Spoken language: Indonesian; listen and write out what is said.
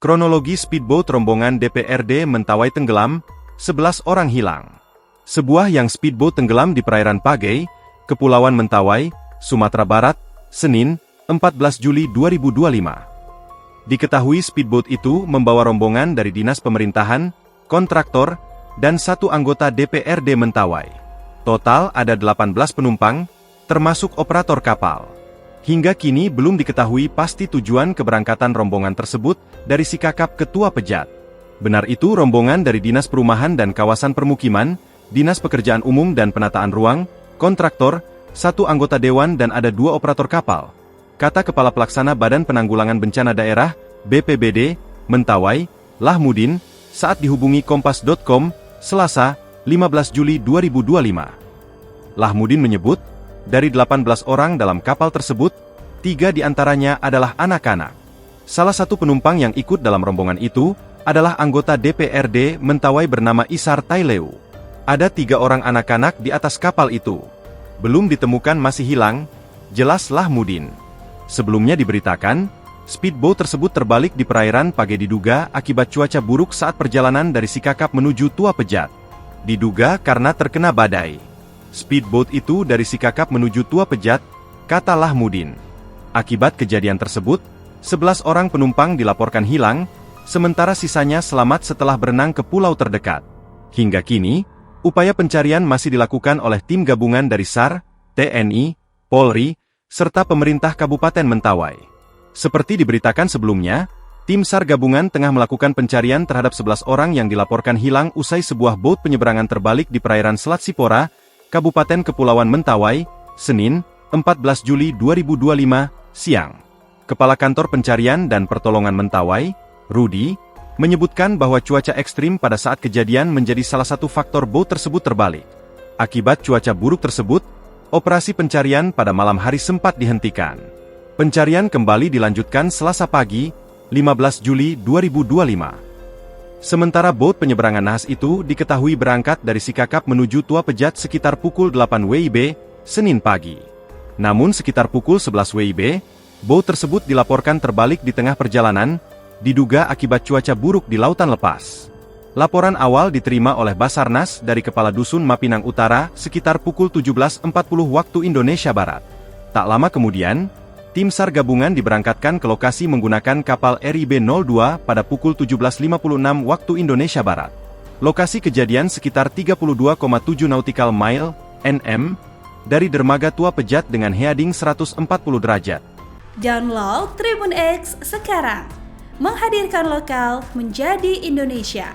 Kronologi speedboat rombongan DPRD Mentawai tenggelam, 11 orang hilang. Sebuah yang speedboat tenggelam di perairan Pagai, Kepulauan Mentawai, Sumatera Barat, Senin, 14 Juli 2025. Diketahui speedboat itu membawa rombongan dari dinas pemerintahan, kontraktor, dan satu anggota DPRD Mentawai. Total ada 18 penumpang, termasuk operator kapal. Hingga kini belum diketahui pasti tujuan keberangkatan rombongan tersebut dari Sikakap Ketua Pejat. Benar itu rombongan dari Dinas Perumahan dan Kawasan Permukiman, Dinas Pekerjaan Umum dan Penataan Ruang, kontraktor, satu anggota dewan dan ada 2 operator kapal. Kata Kepala Pelaksana Badan Penanggulangan Bencana Daerah, BPBD, Mentawai, Lahmudin, saat dihubungi Kompas.com, Selasa, 15 Juli 2025. Lahmudin menyebut, dari 18 orang dalam kapal tersebut, 3 diantaranya adalah anak-anak. Salah satu penumpang yang ikut dalam rombongan itu, adalah anggota DPRD Mentawai bernama Isar Taileu. Ada 3 orang anak-anak di atas kapal itu. Belum ditemukan masih hilang, jelas Lahmudin. Sebelumnya diberitakan, speedboat tersebut terbalik di perairan Pagai diduga akibat cuaca buruk saat perjalanan dari Sikakap menuju Tua Pejat. Diduga karena terkena badai. Speedboat itu dari Sikakap menuju Tua Pejat, kata Lahmudin. Akibat kejadian tersebut, 11 orang penumpang dilaporkan hilang, sementara sisanya selamat setelah berenang ke pulau terdekat. Hingga kini, upaya pencarian masih dilakukan oleh tim gabungan dari SAR, TNI, Polri, serta pemerintah Kabupaten Mentawai. Seperti diberitakan sebelumnya, tim SAR gabungan tengah melakukan pencarian terhadap 11 orang yang dilaporkan hilang usai sebuah boat penyeberangan terbalik di perairan Selat Sipora, Kabupaten Kepulauan Mentawai, Senin, 14 Juli 2025, siang. Kepala Kantor Pencarian dan Pertolongan Mentawai, Rudi, menyebutkan bahwa cuaca ekstrim pada saat kejadian menjadi salah satu faktor boat tersebut terbalik. Akibat cuaca buruk tersebut, operasi pencarian pada malam hari sempat dihentikan. Pencarian kembali dilanjutkan Selasa pagi, 15 Juli 2025. Sementara boat penyeberangan nahas itu diketahui berangkat dari Sikakap menuju Tua Pejat sekitar pukul 8 WIB, Senin pagi. Namun sekitar pukul 11 WIB, boat tersebut dilaporkan terbalik di tengah perjalanan, diduga akibat cuaca buruk di lautan lepas. Laporan awal diterima oleh Basarnas dari Kepala Dusun Mapinang Utara sekitar pukul 17.40 waktu Indonesia Barat. Tak lama kemudian, tim SAR gabungan diberangkatkan ke lokasi menggunakan kapal RIB-02 pada pukul 17.56 waktu Indonesia Barat. Lokasi kejadian sekitar 32,7 nautical mile, (nm), dari dermaga Tua Pejat dengan heading 140 derajat. Download Tribun X sekarang, menghadirkan lokal menjadi Indonesia.